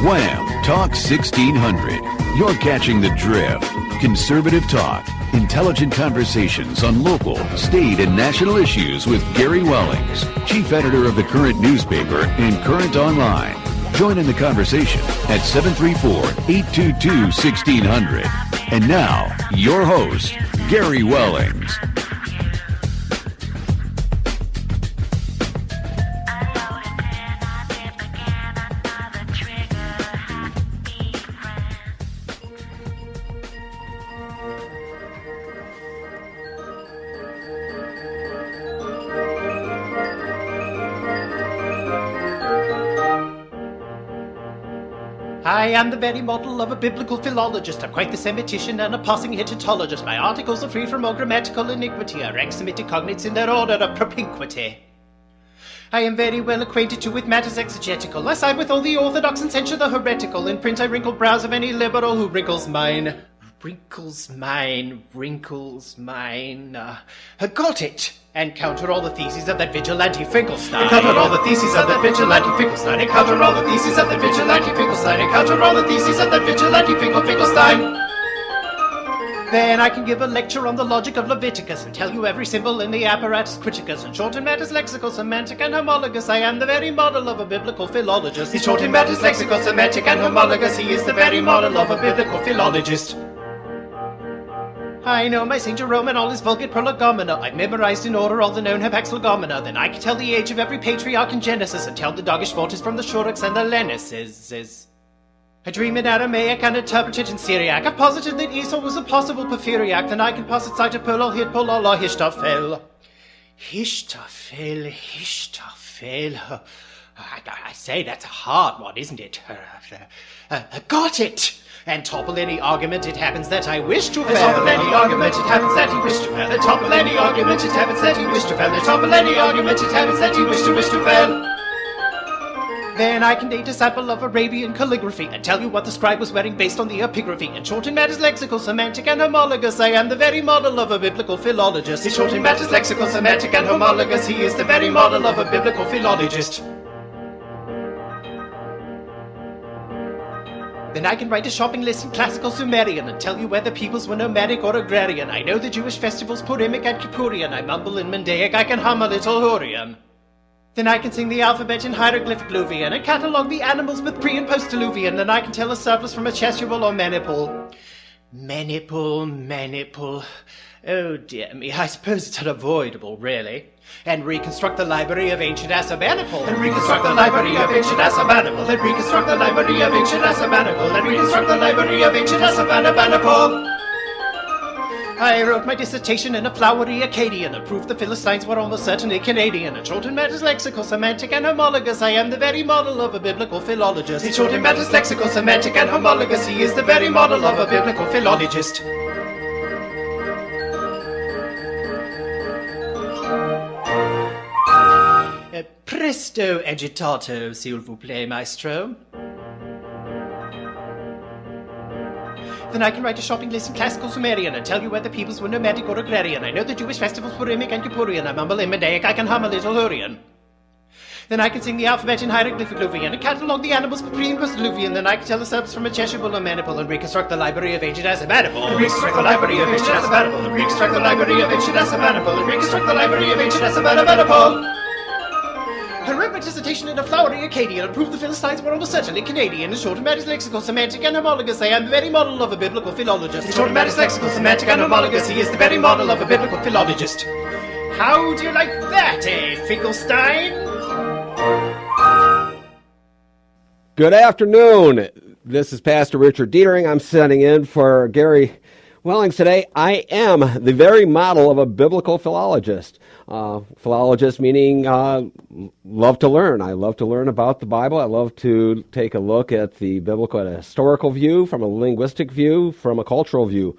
Wham! Talk 1600. You're catching the drift. Conservative talk. Intelligent conversations on local, state, and national issues with Gary Wellings, chief editor of the Current newspaper and Current Online. Join in the conversation at 734-822-1600. And now, your host, Gary Wellings. I am the very model of a biblical philologist. I'm quite the semitician and a passing hittitologist. My articles are free from all grammatical iniquity. I rank Semitic cognates in their order of propinquity. I am very well acquainted too with matters exegetical. I side with all the orthodox and censure the heretical. In print I wrinkle brows of any liberal who wrinkles mine. Got it! And counter all the theses of that vigilante Finkelstein. And counter all the theses of that vigilante Finkelstein. And counter all the theses of that vigilante Finkelstein. And counter all the theses of that vigilante Finkelstein. Then I can give a lecture on the logic of Leviticus and tell you every symbol in the apparatus criticus. And short in matters lexical, semantic, and homologous, I am the very model of a biblical philologist. He's short in matters lexical, semantic, and homologous. He is the very model of a biblical philologist. I know my St. Jerome and all his Vulgate prolegomena. I've memorized in order all the known hapax-legomena. Then I can tell the age of every patriarch in Genesis and tell the doggish forties from the Shorrox and the Lenesis. I dream in Aramaic and interpret it in Syriac. I've posited that Esau was a possible porphyriac. Then I can posit cytopolol, hitpolol, or Hishtafel. Hishtafel. I say, that's a hard one, isn't it? Got it! And topple any argument, it happens that I wish to fail. Topple any argument, it happens that he wished to fail. Topple any argument, it happens that he wished to fail. Topple any argument, it happens that he wished to fail. Then I can date a sample of Arabian calligraphy and tell you what the scribe was wearing based on the epigraphy. In short in matters lexical, semantic, and homologous, I am the very model of a biblical philologist. In short in matters lexical, semantic, and homologous, he is the very model of a biblical philologist. Then I can write a shopping list in classical Sumerian and tell you whether peoples were nomadic or agrarian. I know the Jewish festivals Purimic and Kippurian. I mumble in Mandaic, I can hum a little Hurrian. Then I can sing the alphabet in hieroglyphic Luvian and catalogue the animals with pre- and post-diluvian. Then I can tell a surplus from a chasuble or maniple. Maniple. Oh dear me, I suppose it's unavoidable, really. And reconstruct the library of ancient Assurbanipal. And reconstruct the library of ancient Assurbanipal. And reconstruct the library of ancient Assurbanipal. And reconstruct the library of ancient Assurbanipal. I wrote my dissertation in a flowery Akkadian and proved the Philistines were almost certainly Canadian. In short in matters lexical, semantic, and homologous, I am the very model of a biblical philologist. In short in matters lexical, semantic, and homologous, he is the very model of a biblical philologist. Presto agitato, s'il vous plaît, maestro. Then I can write a shopping list in classical Sumerian and tell you whether peoples were nomadic or agrarian. I know the Jewish festivals Purimic and Kippurian. I mumble in Mandaic, I can hum a little Hurrian. Then I can sing the alphabet in hieroglyphic Luvian and catalogue the animals for pre- and post-diluvian. Then I can tell the surplus from a chasuble or maniple and reconstruct the library of ancient Assurbanipal. And reconstruct the library of ancient Assurbanipal. And reconstruct the library of ancient Assurbanipal. And reconstruct the library of ancient Assurbanipal. I wrote my dissertation in a flowery Akkadian and proved the Philistines were almost certainly Canadian. In short in matters lexical, semantic, and homologous, I am the very model of a biblical philologist. In short in matters lexical, semantic, and homologous, he is the very model of a biblical philologist. How do you like that, Finkelstein? Good afternoon. This is Pastor Richard Dietering. I'm sitting in for Gary Wellings today. I am the very model of a biblical philologist. Philologist meaning love to learn. I love to learn about the Bible. I love to take a look at the biblical, at a historical view, from a linguistic view, from a cultural view.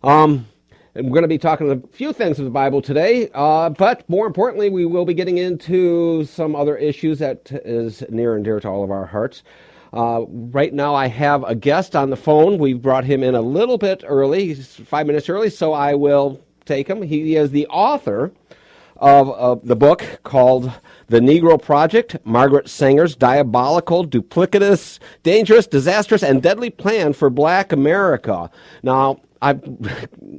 And we're going to be talking a few things of the Bible today, but more importantly, we will be getting into some other issues that is near and dear to all of our hearts. Right now I have a guest on the phone. We brought him in a little bit early, he's 5 minutes early, so I will take him. He is the author of the book called The Negro Project, Margaret Sanger's Diabolical, Duplicitous, Dangerous, Disastrous, and Deadly Plan for Black America. Now,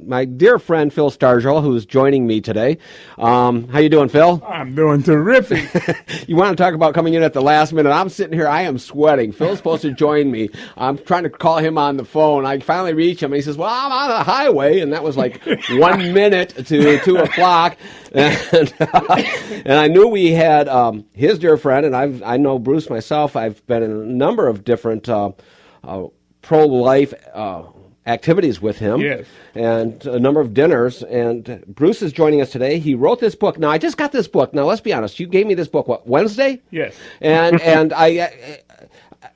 my dear friend Phil Stargell, who's joining me today. How you doing, Phil? I'm doing terrific. You want to talk about coming in at the last minute? I'm sitting here, I am sweating. Phil's supposed to join me. I'm trying to call him on the phone. I finally reach him, and he says, well, I'm on the highway, and that was like 1 minute to 2 o'clock. And I knew we had his dear friend, and I know Bruce myself. I've been in a number of different pro-life activities with him, yes, and a number of dinners, and Bruce is joining us today. He wrote this book. Now, I just got this book. Now, let's be honest. You gave me this book, what, Wednesday? Yes. And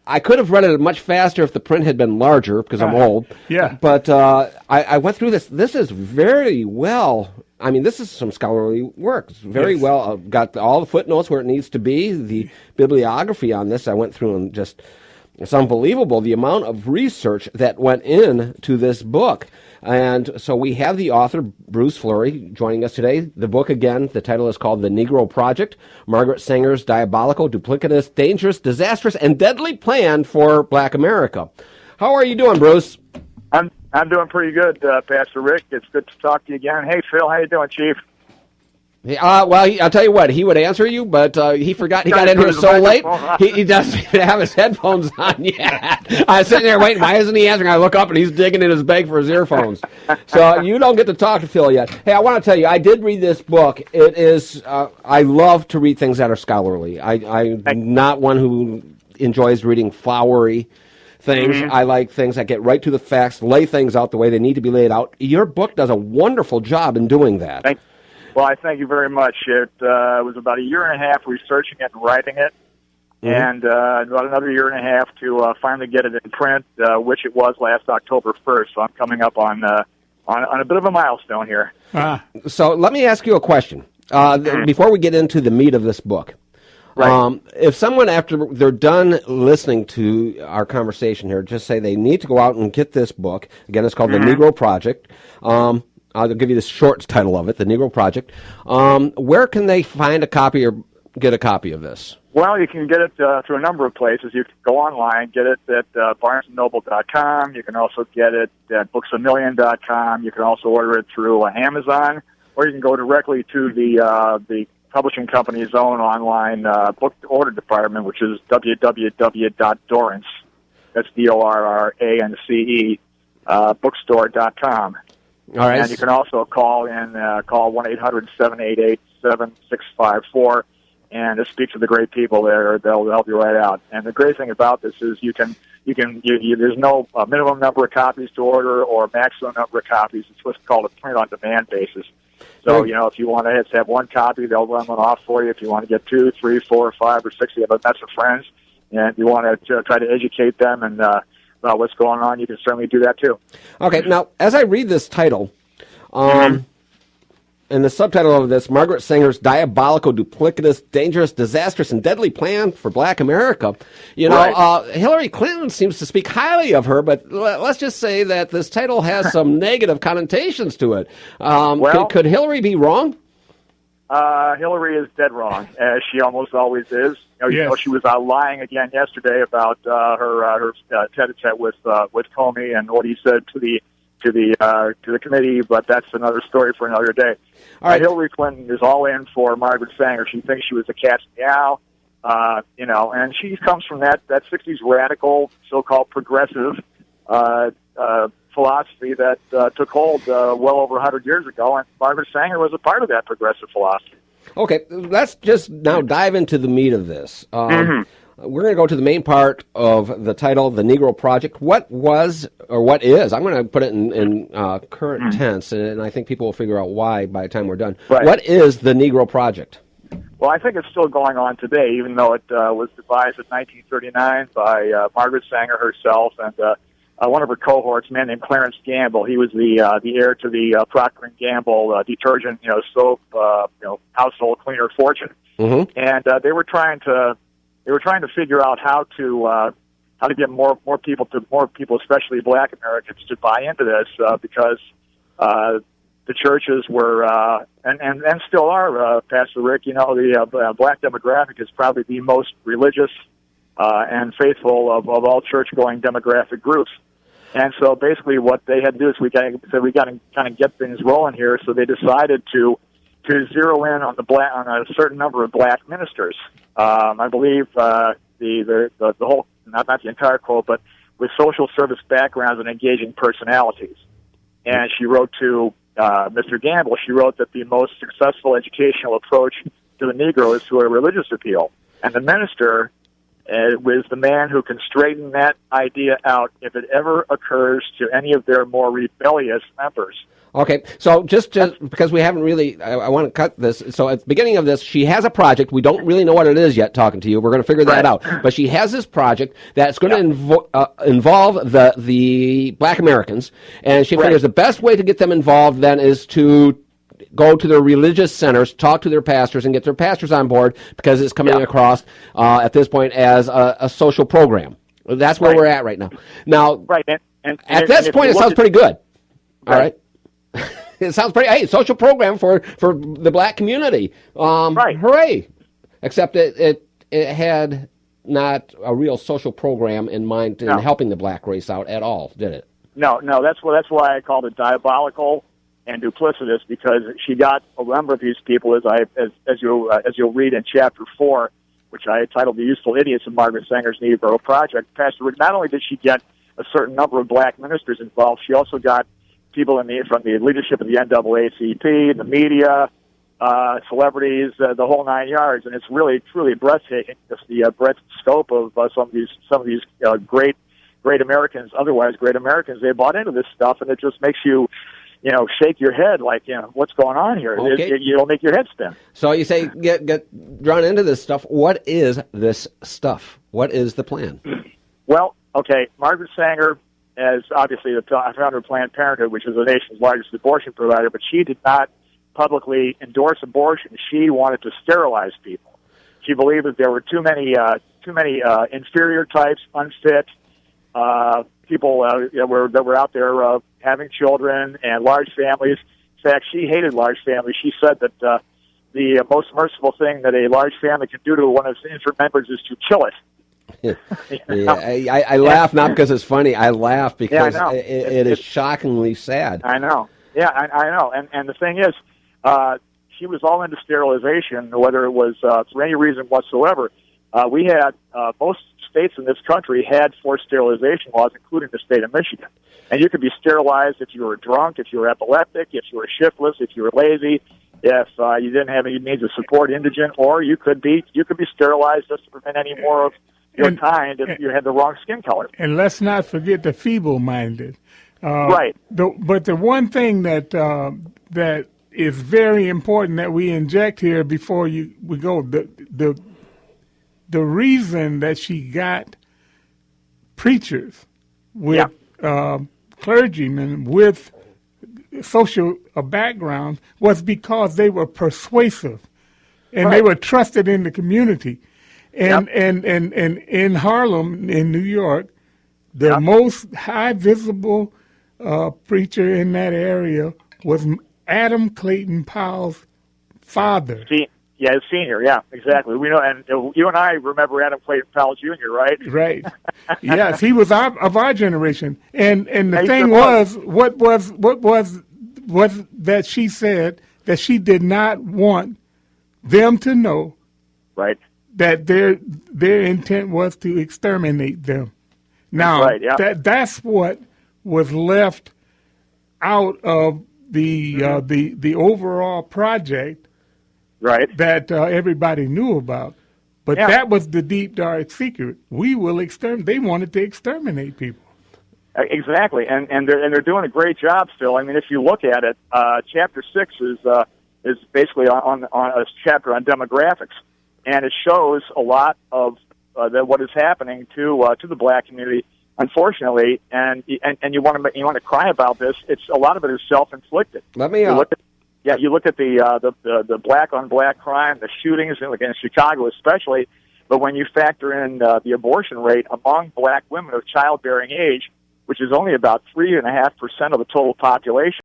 I could have read it much faster if the print had been larger, because I'm old. Yeah. But I went through this. This is very well, I mean, this is some scholarly work. It's very well, got all the footnotes where it needs to be. The bibliography on this, I went through and just... It's unbelievable the amount of research that went into this book. And so we have the author, Bruce Fleury, joining us today. The book, again, the title is called The Negro Project, Margaret Sanger's Diabolical, Duplicitous, Dangerous, Disastrous, and Deadly Plan for Black America. How are you doing, Bruce? I'm doing pretty good, Pastor Rick. It's good to talk to you again. Hey, Phil, how you doing, Chief? Well, I'll tell you what, he would answer you, but he forgot. He got in here so late, he doesn't even have his headphones on yet. I was sitting there waiting, why isn't he answering? I look up, and he's digging in his bag for his earphones. So you don't get to talk to Phil yet. Hey, I want to tell you, I did read this book. It is, I love to read things that are scholarly. I'm not one who enjoys reading flowery things. Mm-hmm. I like things that get right to the facts, lay things out the way they need to be laid out. Your book does a wonderful job in doing that. Well, I thank you very much. It was about a year and a half researching it and writing it, and about another year and a half to finally get it in print, which it was last October 1st. So I'm coming up on a bit of a milestone here. So let me ask you a question before we get into the meat of this book. Right. If someone, after they're done listening to our conversation here, just say they need to go out and get this book. Again, it's called The Negro Project. I'll give you the short title of it, The Negro Project. Where can they find a copy or get a copy of this? Well, you can get it through a number of places. You can go online, get it at barnesandnoble.com. You can also get it at booksamillion.com. You can also order it through Amazon, or you can go directly to the publishing company's own online book order department, which is www.dorrance, that's DORRANCE, bookstore.com. All right. And you can also call 1-800-788-7654 and speak to the great people there. They'll help you right out. And the great thing about this is there's no minimum number of copies to order or maximum number of copies. It's what's called a print-on-demand basis. So, if you want to have one copy, they'll run one off for you. If you want to get 2, 3, 4, 5, or 6, you have a mess of friends, and you want to try to educate them and about what's going on, you can certainly do that too. Okay, now, as I read this title, and the subtitle of this, Margaret Sanger's Diabolical, Duplicitous, Dangerous, Disastrous, and Deadly Plan for Black America, Hillary Clinton seems to speak highly of her, but let's just say that this title has some negative connotations to it. Could Hillary be wrong? Hillary is dead wrong, as she almost always is. She was lying again yesterday about her tete-a-tete with Comey and what he said to the committee, but that's another story for another day. All right. Hillary Clinton is all in for Margaret Sanger. She thinks she was a cat's meow, and she comes from that 60s radical, so-called progressive philosophy that took hold well over 100 years ago, and Margaret Sanger was a part of that progressive philosophy. Okay, let's just now dive into the meat of this. We're going to go to the main part of the title, The Negro Project. What was, or what is, I'm going to put it in current tense, and I think people will figure out why by the time we're done. Right. What is the Negro Project? Well, I think it's still going on today, even though it was devised in 1939 by Margaret Sanger herself and one of her cohorts, a man named Clarence Gamble. He was the heir to the Procter & Gamble detergent, soap, household cleaner fortune. And they were trying to figure out how to more people, especially Black Americans, to buy into this because the churches were and still are, Pastor Rick. The Black demographic is probably the most religious and faithful of all church-going demographic groups. And so basically, what they had to do is we got to kind of get things rolling here. So they decided to zero in on a certain number of Black ministers. I believe the whole, not the entire quote, but with social service backgrounds and engaging personalities. And she wrote to Mr. Gamble. She wrote that the most successful educational approach to the Negro is through a religious appeal, and the minister was the man who can straighten that idea out if it ever occurs to any of their more rebellious members. Okay, so just because we haven't really, I want to cut this. So at the beginning of this, she has a project. We don't really know what it is yet, talking to you. We're going to figure that out. But she has this project that's going to involve the Black Americans, and she figures the best way to get them involved then is to go to their religious centers, talk to their pastors, and get their pastors on board because it's coming across at this point as a social program. That's where we're at right now. Now, and at this point, it sounds pretty good. All right. It sounds pretty, social program for the Black community. Hooray. Except it had not a real social program in mind in helping the Black race out at all, did it? No, that's why I called it diabolical and duplicitous, because she got a number of these people, as you'll read in chapter 4, which I titled The Useful Idiots of Margaret Sanger's Negro Project. Pastor Rick, not only did she get a certain number of Black ministers involved, she also got people from the leadership of the NAACP, the media, celebrities, the whole 9 yards, and it's really truly breathtaking. Just the breadth and scope of some of these great Americans, otherwise great Americans. They bought into this stuff, and it just makes you shake your head like, what's going on here? Okay. It'll make your head spin. So you say get drawn into this stuff. What is this stuff? What is the plan? Well, okay, Margaret Sanger, as obviously the founder of Planned Parenthood, which is the nation's largest abortion provider, but she did not publicly endorse abortion. She wanted to sterilize people. She believed that there were too many inferior types, unfit people that were out there having children and large families. In fact, she hated large families. She said that the most merciful thing that a large family can do to one of its infant members is to kill it. I laugh not because it's funny. I laugh because it is shockingly sad. I know. Yeah, I know. And the thing is, she was all into sterilization, whether it was for any reason whatsoever. We had most states in this country had forced sterilization laws, including the state of Michigan. And you could be sterilized if you were drunk, if you were epileptic, if you were shiftless, if you were lazy, if you didn't have any means of support, indigent, or you could be sterilized just to prevent any more of your kind if you had the wrong skin color. And let's not forget the feeble-minded. Right. But the one thing that is very important that we inject here before we go, the reason that she got preachers with clergymen with social backgrounds was because they were persuasive and they were trusted in the community. And in Harlem, in New York, the most high visible preacher in that area was Adam Clayton Powell's father. Yeah, his senior. Yeah, exactly. We know, and you and I remember Adam Clayton Powell Jr., right? Right. Yes, he was of our generation. And the thing was, what was that she said that she did not want them to know, right, that their intent was to exterminate them. Now, that's what was left out of the overall project, right, that everybody knew about. But that was the deep, dark secret. We will exterminate. They wanted to exterminate people. Exactly, and they're doing a great job still. I mean, if you look at it, Chapter 6 is basically on a chapter on demographics, and it shows a lot of what is happening to the Black community, unfortunately. And you want to cry about this. It's a lot of it is self-inflicted. Let me. You look at the black on black crime, the shootings in Chicago especially, But when you factor in the abortion rate among black women of childbearing age, which is only about 3.5% of the total population,